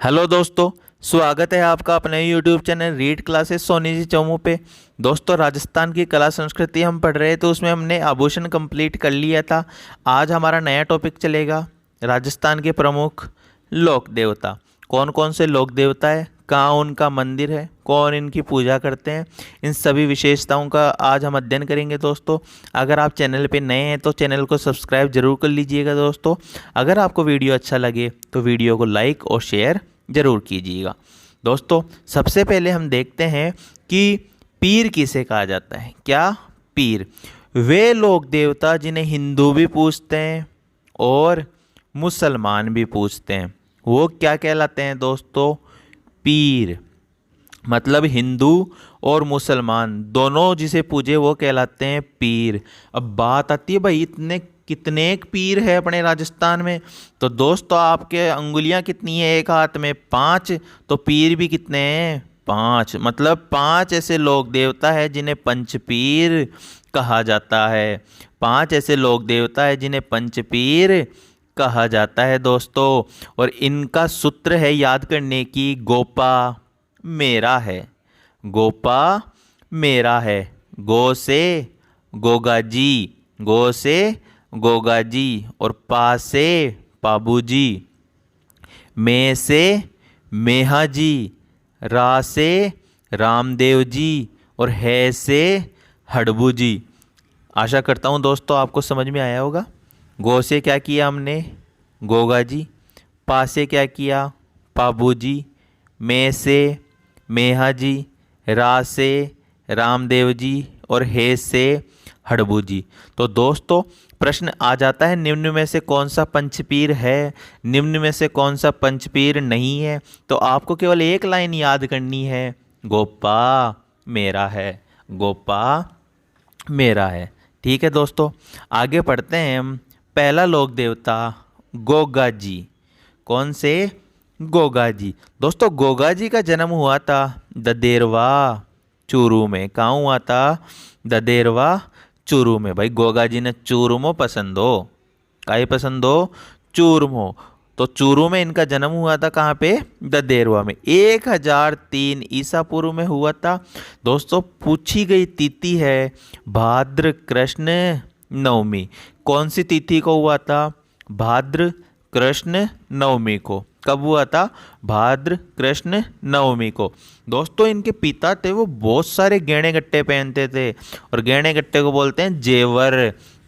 Hello दोस्तों, स्वागत है आपका अपने YouTube channel read classes Soni ji Chomu पे। दोस्तों, राजस्थान की कला संस्कृति हम पढ़ रहे थे, तो उसमें हमने आभूषण कंप्लीट कर लिया था। आज हमारा नया टॉपिक चलेगा राजस्थान के प्रमुख लोक देवता। कौन कौन से लोक देवता है, कहाँ उनका मंदिर है, कौन इनकी पूजा करते हैं, इन सभी विशेषताओं का आज हम अध्ययन करेंगे। दोस्तों, अगर आप चैनल पे नए हैं तो चैनल को सब्सक्राइब जरूर कर लीजिएगा। दोस्तों, अगर आपको वीडियो अच्छा लगे तो वीडियो को लाइक और शेयर जरूर कीजिएगा। दोस्तों, सबसे पहले हम देखते हैं कि पीर किसे कहा जाता है। क्या पीर? वे लोक देवता जिन्हें हिंदू भी पूजते हैं और मुसलमान भी पूजते हैं, वो क्या कहलाते हैं दोस्तों? पीर। मतलब हिंदू और मुसलमान दोनों जिसे पूजे वो कहलाते हैं पीर। अब बात आती है भाई, इतने कितने एक पीर है अपने राजस्थान में? तो दोस्तों, आपके अंगुलियां कितनी है एक हाथ में? 5। तो पीर भी कितने हैं? 5। मतलब 5 ऐसे लोक देवता है जिन्हें पंचपीर कहा जाता है। 5 ऐसे लोक देवता है जिन्हें पंचपीर कहा जाता है दोस्तों। और इनका सूत्र है याद करने की, गोपा मेरा है। गोपा मेरा है। गो से गोगा जी, गो से गोगा जी, और पा से पाबू जी, में से मेहा जी, रा से रामदेव जी, और है से हड़बू जी। आशा करता हूँ दोस्तों आपको समझ में आया होगा। गो से क्या किया हमने? गोगा जी। पा से क्या किया? पाबू जी। में से मेहा जी, रा से रामदेव जी, और हे से हड़बू जी। तो दोस्तों, प्रश्न आ जाता है, निम्न में से कौन सा पंचपीर है, निम्न में से कौन सा पंचपीर नहीं है? तो आपको केवल एक लाइन याद करनी है, गोपा मेरा है। गोपा मेरा है। ठीक है दोस्तों, आगे पढ़ते हैं हम। पहला लोक देवता गोगा जी। कौन से? गोगा जी। दोस्तों, गोगा जी का जन्म हुआ था ददेरवा चूरू में। कहाँ हुआ था? ददेरवा चूरू में। भाई, गोगा जी ने चूरमो पसंद हो, काहे पसंद हो? चूरमो। तो चूरू में इनका जन्म हुआ था। कहाँ पे? ददेरवा में। 1003 ईसा पूर्व में हुआ था। दोस्तों, पूछी गई तिथि है भाद्र कृष्ण नवमी। कौन सी तिथि को हुआ था? भाद्र कृष्ण नवमी को। कब हुआ था? भाद्र कृष्ण नवमी को। दोस्तों, इनके पिता थे, वो बहुत सारे गहने गट्टे पहनते थे, और गहने गट्टे को बोलते हैं जेवर।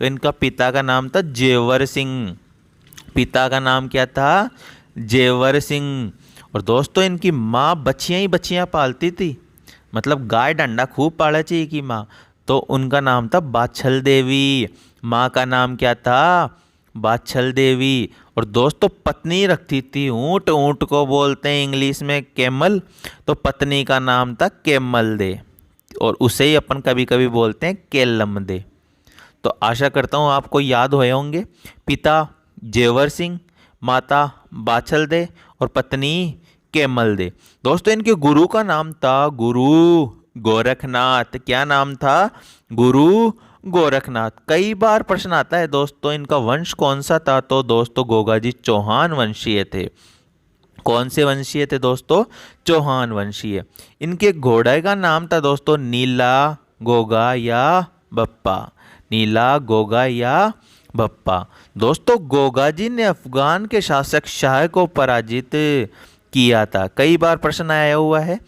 तो इनका पिता का नाम था जेवर सिंह। पिता का नाम क्या था? जेवर सिंह। और दोस्तों, इनकी माँ बच्चियाँ ही बच्चियाँ पालती थी, मतलब गाय डंडा खूब पाला चाहिए की माँ। तो उनका नाम था बाछल देवी। माँ का नाम क्या था? बाछल देवी। और दोस्तों, पत्नी रखती थी ऊँट। ऊँट को बोलते हैं इंग्लिश में कैमल। तो पत्नी का नाम था कैमल दे, और उसे ही अपन कभी कभी बोलते हैं केलम दे। तो आशा करता हूँ आपको याद हुए होंगे। पिता जेवर सिंह, माता बाछल दे, और पत्नी केमल दे। दोस्तों, इनके गुरु का नाम था गुरु गोरखनाथ। क्या नाम था? गुरु गोरखनाथ। कई बार प्रश्न आता है दोस्तों, इनका वंश कौन सा था? तो दोस्तों, गोगा जी चौहान वंशीय थे। कौन से वंशीय थे दोस्तों? चौहान वंशीय। इनके घोड़े का नाम था दोस्तों नीला, गोगा या बप्पा। नीला, गोगा या बप्पा। दोस्तों, गोगा जी ने अफगान के शासक शाह को पराजित किया था। कई बार प्रश्न आया हुआ है,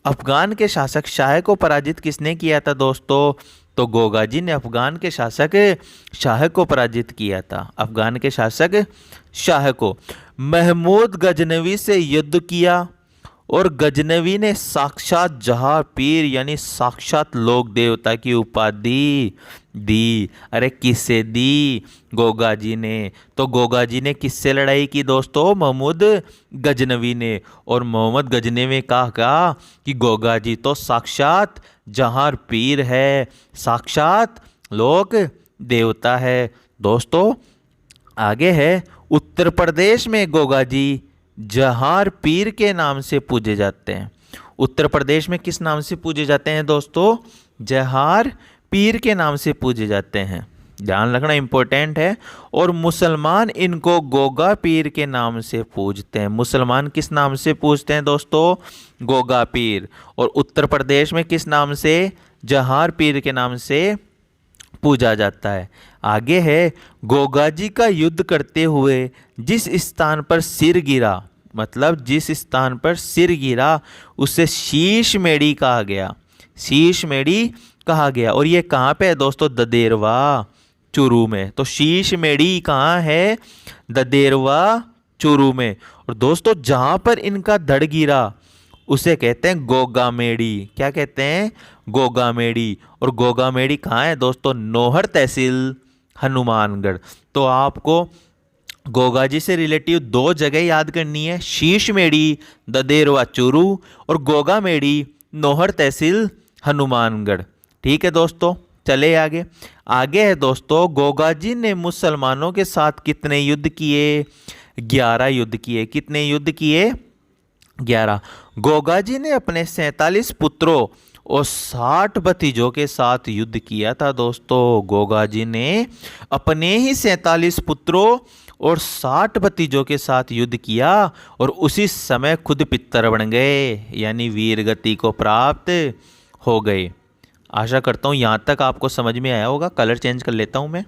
अफगान के शासक शाह को पराजित किसने किया था दोस्तों? तो गोगा जी ने अफगान के शासक शाह को पराजित किया था। अफगान के शासक शाह को। महमूद गजनवी से युद्ध किया, और गजनवी ने साक्षात जहां पीर यानी साक्षात लोक देवता की उपाधि दी। अरे किससे दी? गोगा जी ने। तो गोगा जी ने किससे लड़ाई की दोस्तों? महमूद गजनवी ने। और मोहम्मद गजनवी ने कहा कि गोगा जी तो साक्षात जहां पीर है, साक्षात लोक देवता है। दोस्तों, आगे है, उत्तर प्रदेश में गोगा जी जहार पीर के नाम से पूजे जाते हैं। उत्तर प्रदेश में किस नाम से पूजे जाते हैं दोस्तों? जहार पीर के नाम से पूजे जाते हैं। ध्यान रखना इम्पोर्टेंट है। और मुसलमान इनको गोगा पीर के नाम से पूजते हैं। मुसलमान किस नाम से पूजते हैं दोस्तों? गोगा पीर। और उत्तर प्रदेश में किस नाम से? जहार पीर के नाम से पूजा जाता है। आगे है, गोगा जी का युद्ध करते हुए जिस स्थान पर सिर गिरा, मतलब जिस स्थान पर सिर गिरा उसे शीश मेड़ी कहा गया। शीश मेड़ी कहा गया। और ये कहाँ पे है दोस्तों? ददेरवा चूरू में। तो शीश मेड़ी कहाँ है? ददेरवा चूरू में। और दोस्तों जहाँ पर इनका धड़ गिरा उसे कहते हैं गोगा मेड़ी। क्या कहते हैं? गोगा मेड़ी। और गोगा मेड़ी कहाँ है दोस्तों? नौहर तहसील हनुमानगढ़। तो आपको गोगा जी से रिलेटिव दो जगह याद करनी है, शीश मेड़ी ददेरवा चूरू और गोगा मेड़ी नौहर तहसील हनुमानगढ़। ठीक है दोस्तों, चले आगे। आगे है दोस्तों, गोगा जी ने मुसलमानों के साथ कितने युद्ध किए? 11 युद्ध किए। कितने युद्ध किए? 11। गोगा जी ने अपने 47 पुत्रों और 60 भतीजों के साथ युद्ध किया था दोस्तों। गोगा जी ने अपने ही 47 पुत्रों और 60 भतीजों के साथ युद्ध किया और उसी समय खुद पितर बन गए, यानी वीर गति को प्राप्त हो गए। आशा करता हूँ यहाँ तक आपको समझ में आया होगा। कलर चेंज कर लेता हूँ मैं।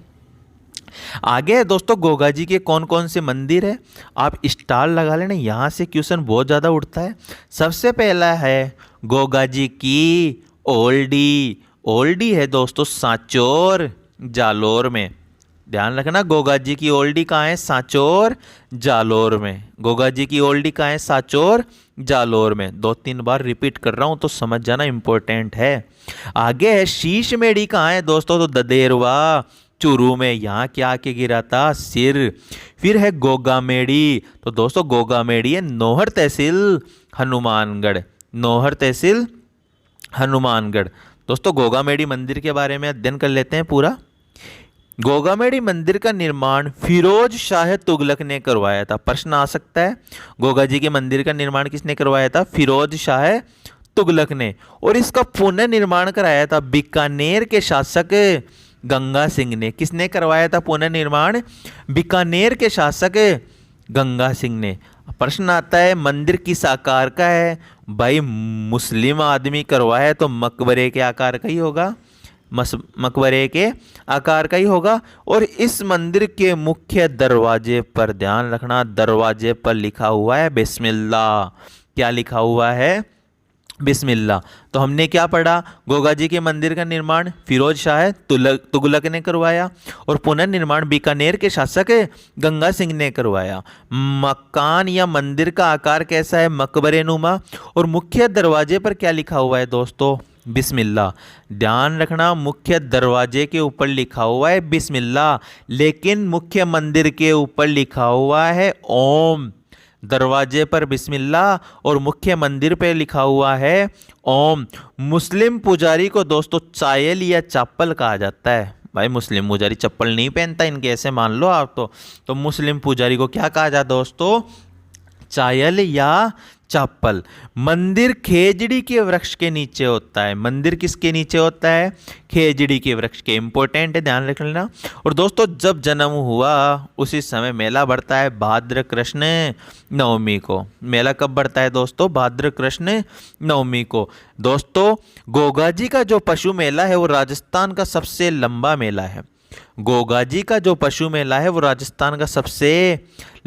आगे है दोस्तों, गोगा जी के कौन कौन से मंदिर है? आप स्टार लगा लेना, यहाँ से क्वेश्चन बहुत ज़्यादा उठता है। सबसे पहला है गोगा जी की ओल्डी। ओल्डी है दोस्तों सांचौर जालोर में। ध्यान रखना, गोगा जी की ओल्डी कहाँ है? सांचौर जालोर में। गोगा जी की ओल्डी कहाँ है? सांचौर जालोर में। 2-3 बार रिपीट कर रहा हूँ तो समझ जाना, इंपॉर्टेंट है। आगे है शीश मेड़ी कहाँ है दोस्तों? तो ददेरवा चूरू में। यहाँ क्या आके गिरा था? सिर। फिर है गोगा मेड़ी। तो दोस्तों गोगा मेड़ी है नौहर तहसील हनुमानगढ़। नौहर तहसील हनुमानगढ़। दोस्तों गोगा मेड़ी मंदिर के बारे में अध्ययन कर लेते हैं पूरा। गोगा मेड़ी मंदिर का निर्माण फिरोज शाह तुगलक ने करवाया था। प्रश्न आ सकता है, गोगा जी के मंदिर का निर्माण किसने करवाया था? फिरोज शाह तुगलक ने। और इसका पुनर्निर्माण कराया था बीकानेर के शासक गंगा सिंह ने। किसने करवाया था पुनर्निर्माण? बीकानेर के शासक गंगा सिंह ने। प्रश्न आता है मंदिर किस आकार का है? भाई मुस्लिम आदमी करवाया तो मकबरे के आकार का ही होगा। मकबरे के आकार का ही होगा। और इस मंदिर के मुख्य दरवाजे पर, ध्यान रखना, दरवाजे पर लिखा हुआ है बिस्मिल्लाह। क्या लिखा हुआ है? बिस्मिल्लाह। तो हमने क्या पढ़ा? गोगा जी के मंदिर का निर्माण फिरोज शाह तुगलक ने करवाया और पुनर्निर्माण बीकानेर के शासक गंगा सिंह ने करवाया। मकान या मंदिर का आकार कैसा है? मकबरे नुमा। और मुख्य दरवाजे पर क्या लिखा हुआ है दोस्तों? बिस्मिल्लाह। ध्यान रखना, मुख्य दरवाजे के ऊपर लिखा हुआ है बिस्मिल्लाह, लेकिन मुख्य मंदिर के ऊपर लिखा हुआ है ओम। दरवाजे पर बिस्मिल्लाह और मुख्य मंदिर पे लिखा हुआ है ओम। मुस्लिम पुजारी को दोस्तों चायल या चप्पल कहा जाता है। भाई मुस्लिम पुजारी चप्पल नहीं पहनता इनके, ऐसे मान लो आप। तो मुस्लिम पुजारी को क्या कहा जाता है दोस्तों? चायल या चप्पल। मंदिर खेजड़ी के वृक्ष के नीचे होता है। मंदिर किसके नीचे होता है? खेजड़ी के वृक्ष के। इंपॉर्टेंट है, ध्यान रख लेना। और दोस्तों जब जन्म हुआ उसी समय मेला बढ़ता है भाद्र कृष्ण नवमी को। मेला कब बढ़ता है दोस्तों? भाद्र कृष्ण नवमी को। दोस्तों गोगा जी का जो पशु मेला है वो राजस्थान का सबसे लंबा मेला है। गोगा जी का जो पशु मेला है वो राजस्थान का सबसे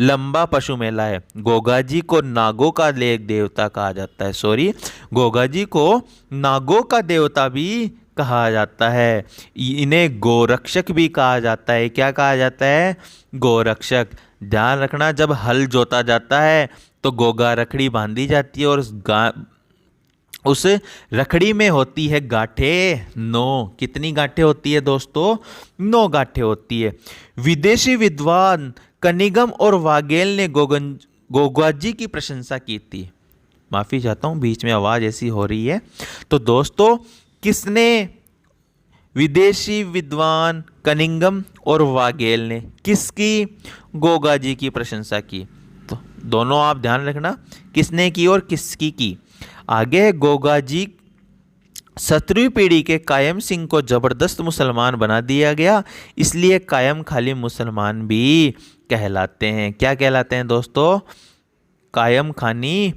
लंबा पशु मेला है। गोगा जी को नागों का देवता कहा जाता है। सॉरी, गोगा जी को नागों का देवता भी कहा जाता है। इन्हें गोरक्षक भी कहा जाता है। क्या कहा जाता है? गोरक्षक। ध्यान रखना, जब हल जोता जाता है तो गोगा रखड़ी बांधी जाती है और उस रखड़ी में होती है गांठें 9। कितनी गांठें होती है दोस्तों? 9 गांठें होती है। विदेशी विद्वान कनिगम और वागेल ने गोगा जी की प्रशंसा की थी। माफ़ी चाहता हूँ, बीच में आवाज़ ऐसी हो रही है। तो दोस्तों किसने? विदेशी विद्वान कनिंगम और वागेल ने किसकी? गोगा जी की प्रशंसा की। तो दोनों आप ध्यान रखना, किसने की और किसकी की। आगे है गोगा जी 17वीं पीढ़ी के कायम सिंह को जबरदस्त मुसलमान बना दिया गया, इसलिए कायम खाली मुसलमान भी कहलाते हैं। क्या कहलाते हैं दोस्तों? कायम खानी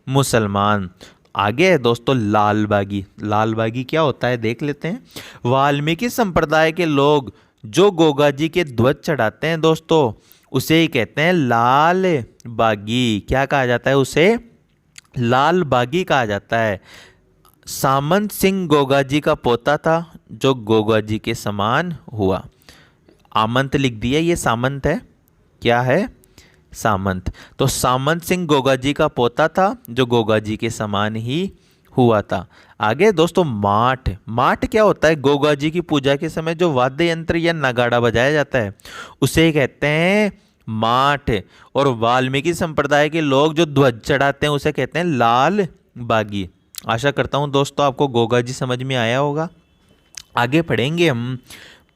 मुसलमान। आगे है दोस्तों लाल बागी। लाल बागी क्या होता है देख लेते हैं। वाल्मीकि संप्रदाय के लोग जो गोगा जी के ध्वज चढ़ाते हैं दोस्तों, उसे ही कहते हैं लाल बागी। क्या कहा जाता है उसे? लाल बागी कहा जाता है। सामंत सिंह गोगा जी का पोता था जो गोगा जी के समान हुआ। आमंत लिख दिया, ये सामंत है। क्या है? सामंत। तो सामंत सिंह गोगा जी का पोता था जो गोगा जी के समान ही हुआ था। आगे दोस्तों माठ। माठ क्या होता है? गोगा जी की पूजा के समय जो वाद्य यंत्र या नगाड़ा बजाया जाता है उसे कहते हैं माठ। और वाल्मीकि संप्रदाय के लोग जो ध्वज चढ़ाते हैं उसे कहते हैं लाल बागी। आशा करता हूँ दोस्तों आपको गोगा जी समझ में आया होगा। आगे पढ़ेंगे हम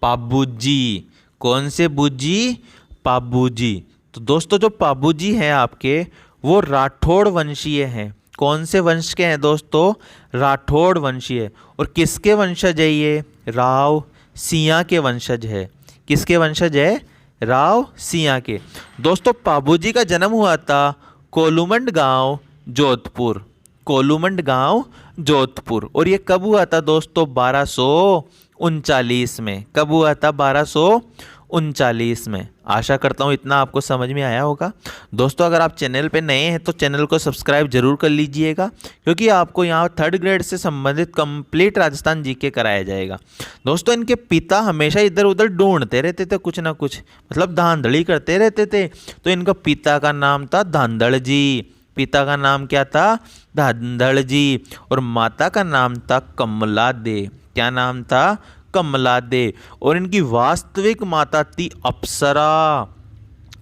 पाबूजी। कौन से बूजी? पाबूजी। तो दोस्तों जो पाबूजी हैं आपके वो राठौड़ वंशीय हैं। कौन से वंश के हैं दोस्तों? राठौड़ वंशीय। और किसके वंशज है ये? राव सिया के वंशज है। किसके वंशज है? राव सिया के। दोस्तों पाबूजी का जन्म हुआ था कोलूमंड गांव जोधपुर। कोलूमंड गांव जोधपुर। और ये कब हुआ था दोस्तों? 1239 में। कब हुआ था? 1239 में। आशा करता हूँ इतना आपको समझ में आया होगा। दोस्तों अगर आप चैनल पे नए हैं तो चैनल को सब्सक्राइब जरूर कर लीजिएगा, क्योंकि आपको यहाँ 3rd ग्रेड से संबंधित कंप्लीट राजस्थान जीके कराया जाएगा। दोस्तों इनके पिता हमेशा इधर उधर ढूंढते रहते थे कुछ ना कुछ, मतलब धांधली करते रहते थे। तो इनका पिता का नाम था धांधड़ जी। पिता का नाम क्या था? धांधड़ जी। और माता का नाम था कमला दे। क्या नाम था? कमला दे। और इनकी वास्तविक माता थी अप्सरा।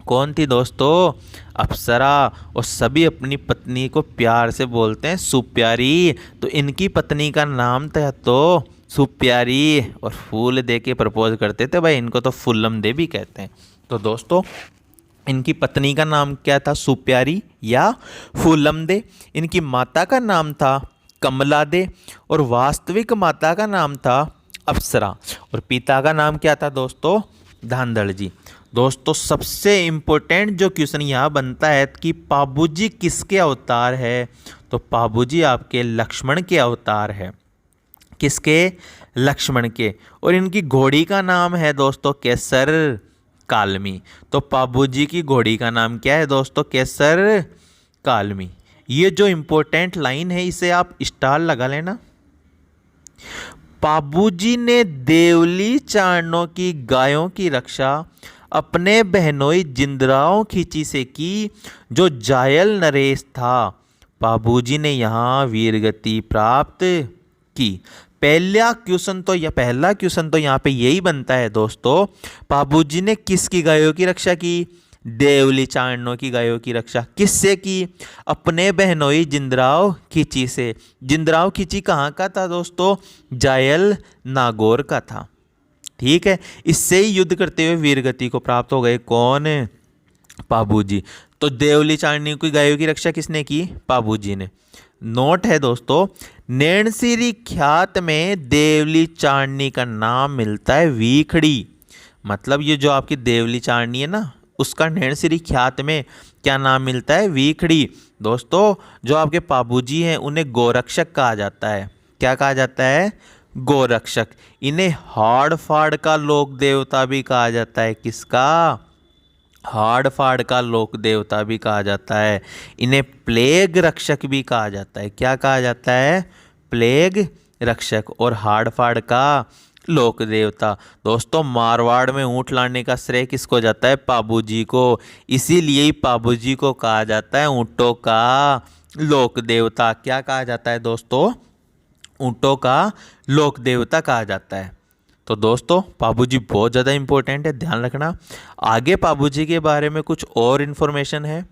कौन थी दोस्तों? अप्सरा। और सभी अपनी पत्नी को प्यार से बोलते हैं सुप्यारी। तो इनकी पत्नी का नाम था तो सुप्यारी। और फूल दे के प्रपोज करते थे भाई, इनको तो फुल्लम दे भी कहते हैं। तो दोस्तों इनकी पत्नी का नाम क्या था? सुप्यारी या फूलम दे। इनकी माता का नाम था कमला दे और वास्तविक माता का नाम था अप्सरा। और पिता का नाम क्या था दोस्तों? धांधड़ जी। दोस्तों सबसे इम्पोर्टेंट जो क्वेश्चन यहाँ बनता है कि पाबूजी किसके अवतार है? तो पाबूजी आपके लक्ष्मण के अवतार है। किसके? लक्ष्मण के। और इनकी घोड़ी का नाम है दोस्तों केसर कालमी। तो पाबूजी की घोड़ी का नाम क्या है दोस्तों? केसर कालमी। ये जो इंपॉर्टेंट लाइन है इसे आप स्टार लगा लेना। पाबूजी ने देवली चारणों की गायों की रक्षा अपने बहनोई जिंदराव खींची से की जो जायल नरेश था। पाबूजी ने यहाँ वीरगति प्राप्त की। पहला क्वेश्चन तो यहाँ पे यही बनता है दोस्तों, पाबूजी ने किसकी गायों की रक्षा की? देवली चारणों की गायों की रक्षा। किससे की? अपने बहनोई जिंदराव खींची से। जिंदराव खींची कहाँ का था दोस्तों? जायल नागौर का था। ठीक है, इससे ही युद्ध करते हुए वीरगति को प्राप्त हो गए। कौन? पाबूजी। तो देवली चारणी की गायों की रक्षा किसने की? पाबूजी ने। नोट है दोस्तों, नैणसीरी ख्यात में देवली चारणी का नाम मिलता है वीखड़ी। मतलब ये जो आपकी देवली चारणी है ना, उसका नैणसीरी ख्यात में क्या नाम मिलता है? वीखड़ी। दोस्तों जो आपके पाबूजी हैं उन्हें गोरक्षक कहा जाता है। क्या कहा जाता है? गोरक्षक। इन्हें हाड़ फाड़ का लोक देवता भी कहा जाता है। किसका? हाड़ फाड़ का लोक देवता भी कहा जाता है। इन्हें प्लेग रक्षक भी कहा जाता है। क्या कहा जाता है? प्लेग रक्षक और हाड़ फाड़ का लोक देवता। दोस्तों मारवाड़ में ऊंट लाने का श्रेय किसको जाता है? पाबूजी को। इसीलिए ही पाबूजी को कहा जाता है ऊंटों का लोक देवता। क्या कहा जाता है दोस्तों? ऊंटों का लोक देवता कहा जाता है। तो दोस्तों पाबूजी बहुत ज़्यादा इंपॉर्टेंट है, ध्यान रखना। आगे पाबूजी के बारे में कुछ और इन्फॉर्मेशन है।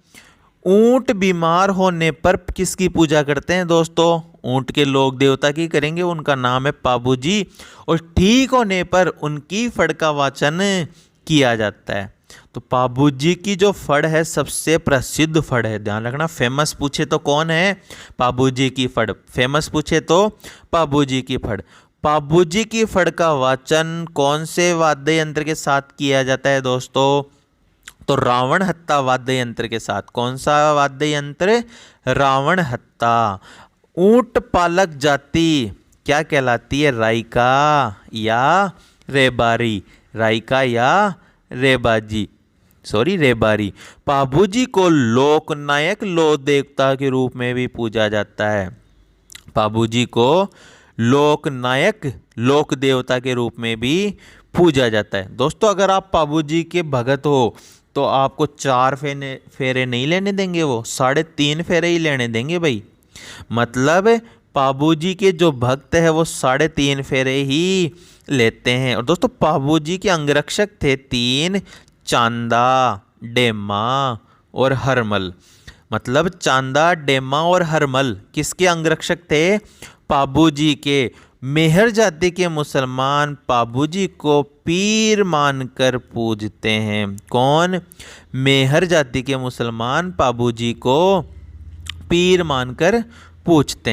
ऊंट बीमार होने पर किसकी पूजा करते हैं दोस्तों? ऊंट के लोक देवता की करेंगे, उनका नाम है पाबूजी। और ठीक होने पर उनकी फड़ का वाचन किया जाता है। तो पाबूजी की जो फड़ है सबसे प्रसिद्ध फड़ है, ध्यान रखना। फेमस पूछे तो कौन है? पाबूजी की फड़। फेमस पूछे तो पाबूजी की फड़। पाबूजी की फड़ का वाचन कौन से वाद्य यंत्र के साथ किया जाता है दोस्तों? तो रावण हत्ता वाद्य यंत्र के साथ। कौन सा वाद्य यंत्र? रावण हत्ता। ऊंट पालक जाति क्या कहलाती है? राइका या रेबारी? राइका या रेबारी। पाबूजी को लोकनायक लोक देवता के रूप में भी पूजा जाता है। पाबूजी को लोकनायक लोक देवता के रूप में भी पूजा जाता है। दोस्तों अगर आप पाबूजी के भगत हो तो आपको 4 फेरे नहीं लेने देंगे, वो 3.5 फेरे ही लेने देंगे भाई। मतलब पाबूजी के जो भक्त है वो 3.5 फेरे ही लेते हैं। और दोस्तों पाबूजी के अंगरक्षक थे 3, चांदा, डेमा और हरमल। मतलब चांदा, डेमा और हरमल किसके अंगरक्षक थे? पाबूजी के। मेहर जाति के मुसलमान पाबूजी को पीर मानकर पूजते हैं। कौन? मेहर जाति के मुसलमान पाबूजी को पीर मानकर पूजते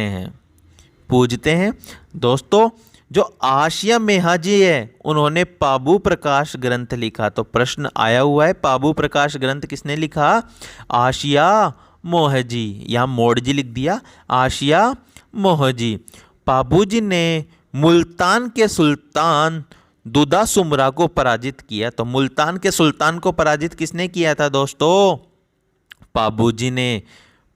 हैं। दोस्तों जो आशिया मेहाजी है उन्होंने पाबू प्रकाश ग्रंथ लिखा। तो प्रश्न आया हुआ है, पाबू प्रकाश ग्रंथ किसने लिखा? आशिया मोहजी। यहाँ मोड़जी लिख दिया, आशिया मोहजी। पाबूजी ने मुल्तान के सुल्तान दुदा सुमरा को पराजित किया। तो मुल्तान के सुल्तान को पराजित किसने किया था दोस्तों? पाबूजी ने।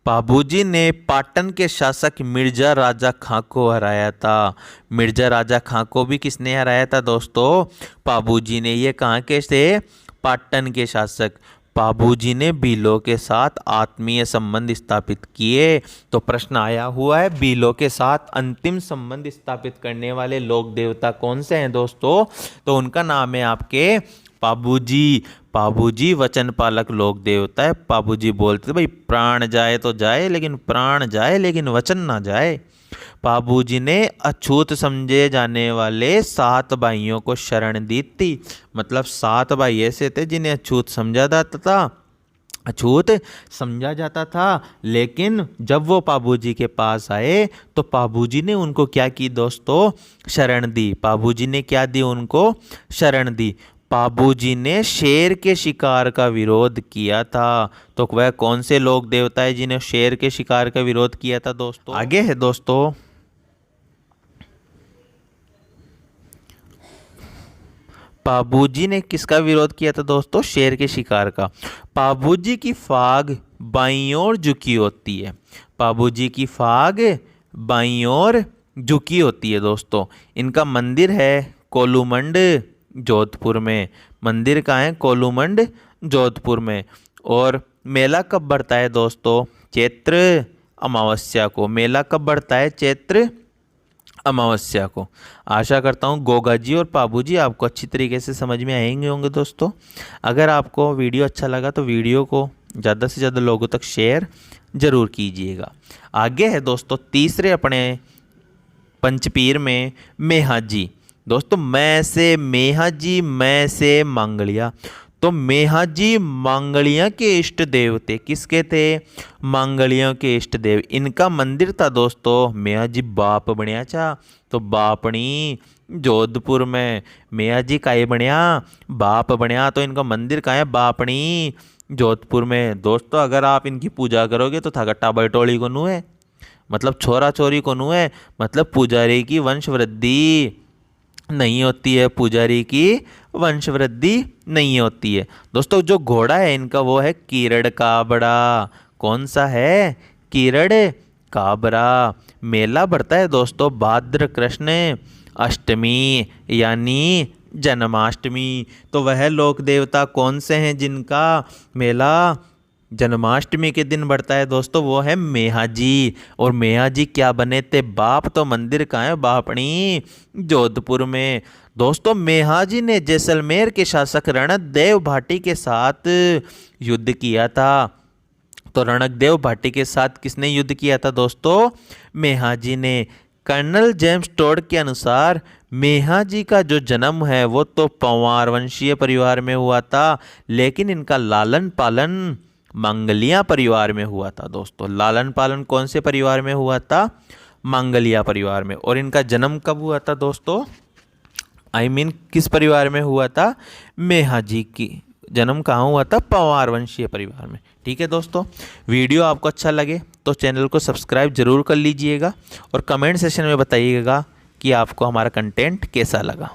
पाबूजी ने पाटन के शासक मिर्जा राजा खां को हराया था। मिर्जा राजा खां को भी किसने हराया था दोस्तों? पाबूजी ने। ये कहाँ के थे? पाटन के शासक। पाबूजी ने भीलों के साथ आत्मीय संबंध स्थापित किए। तो प्रश्न आया हुआ है, भीलों के साथ अंतिम संबंध स्थापित करने वाले लोक देवता कौन से हैं दोस्तों? तो उनका नाम है आपके पाबूजी। पाबूजी वचन पालक लोक देवता है। पाबूजी बोलते थे भाई प्राण जाए तो जाए, लेकिन प्राण जाए लेकिन वचन ना जाए। पाबूजी ने अछूत समझे जाने वाले 7 भाइयों को शरण दी थी। मतलब 7 भाई ऐसे थे जिन्हें अछूत समझा जाता था। लेकिन जब वो पाबूजी के पास आए तो पाबूजी ने उनको क्या की दोस्तों? शरण दी। पाबूजी ने क्या दी? उनको शरण दी। पाबूजी ने शेर के शिकार का विरोध किया था। तो वह कौन से लोक देवता है जिन्हें शेर के शिकार का विरोध किया था दोस्तों? आगे है दोस्तों, पाबूजी ने किसका विरोध किया था दोस्तों? शेर के शिकार का। पाबूजी की फाग बाईं ओर झुकी होती है। पाबूजी की फाग बाईं ओर झुकी होती है दोस्तों। इनका मंदिर है कोलूमंड जोधपुर में। मंदिर कहाँ है? कोलूमंड जोधपुर में। और मेला कब बढ़ता है दोस्तों? चैत्र अमावस्या को। मेला कब बढ़ता है? चैत्र अमावस्या को। आशा करता हूँ गोगा जी और पाबू जी आपको अच्छी तरीके से समझ में आएंगे होंगे दोस्तों। अगर आपको वीडियो अच्छा लगा तो वीडियो को ज़्यादा से ज़्यादा लोगों तक शेयर ज़रूर कीजिएगा। आगे है दोस्तों तीसरे अपने पंचपीर में मेहाजी। दोस्तों मैं से मेहाजी, मैं से मांगलिया। तो मेहाजी मांगलिया के इष्ट देव थे। किसके थे? मांगलियों के इष्ट देव। इनका मंदिर था दोस्तों मेहाजी बाप बनिया था। तो बापणी जोधपुर में मेहाजी काहे बनिया? बाप बनिया। तो इनका मंदिर कहाँ है? बापणी जोधपुर में। दोस्तों अगर आप इनकी पूजा करोगे तो थागट्टा बैटोली को नू है, मतलब छोरा छोरी को नू है, मतलब पुजारी की वंश वृद्धि नहीं होती है। पुजारी की वंश वृद्धि नहीं होती है। दोस्तों जो घोड़ा है इनका वो है कीरड़ काबड़ा। कौन सा है? कीरड़ काबरा। मेला बढ़ता है दोस्तों भाद्र कृष्ण अष्टमी यानी जन्माष्टमी। तो वह लोक देवता कौन से हैं जिनका मेला जन्माष्टमी के दिन बढ़ता है दोस्तों? वो है मेहाजी। और मेहाजी क्या बने थे? बाप। तो मंदिर कहाँ है? बापणी जोधपुर में। दोस्तों मेहाजी ने जैसलमेर के शासक रणकदेव भाटी के साथ युद्ध किया था। तो रणकदेव भाटी के साथ किसने युद्ध किया था दोस्तों? मेहाजी ने। कर्नल जेम्स टोड के अनुसार मेहा जी का जो जन्म है वो तो पंवार वंशीय परिवार में हुआ था, लेकिन इनका लालन पालन मंगलिया परिवार में हुआ था। दोस्तों लालन पालन कौन से परिवार में हुआ था? मंगलिया परिवार में। और इनका जन्म कब हुआ था दोस्तों? किस परिवार में हुआ था? मेहा जी की जन्म कहाँ हुआ था? पंवार वंशीय परिवार में। ठीक है दोस्तों, वीडियो आपको अच्छा लगे तो चैनल को सब्सक्राइब जरूर कर लीजिएगा और कमेंट सेशन में बताइएगा कि आपको हमारा कंटेंट कैसा लगा।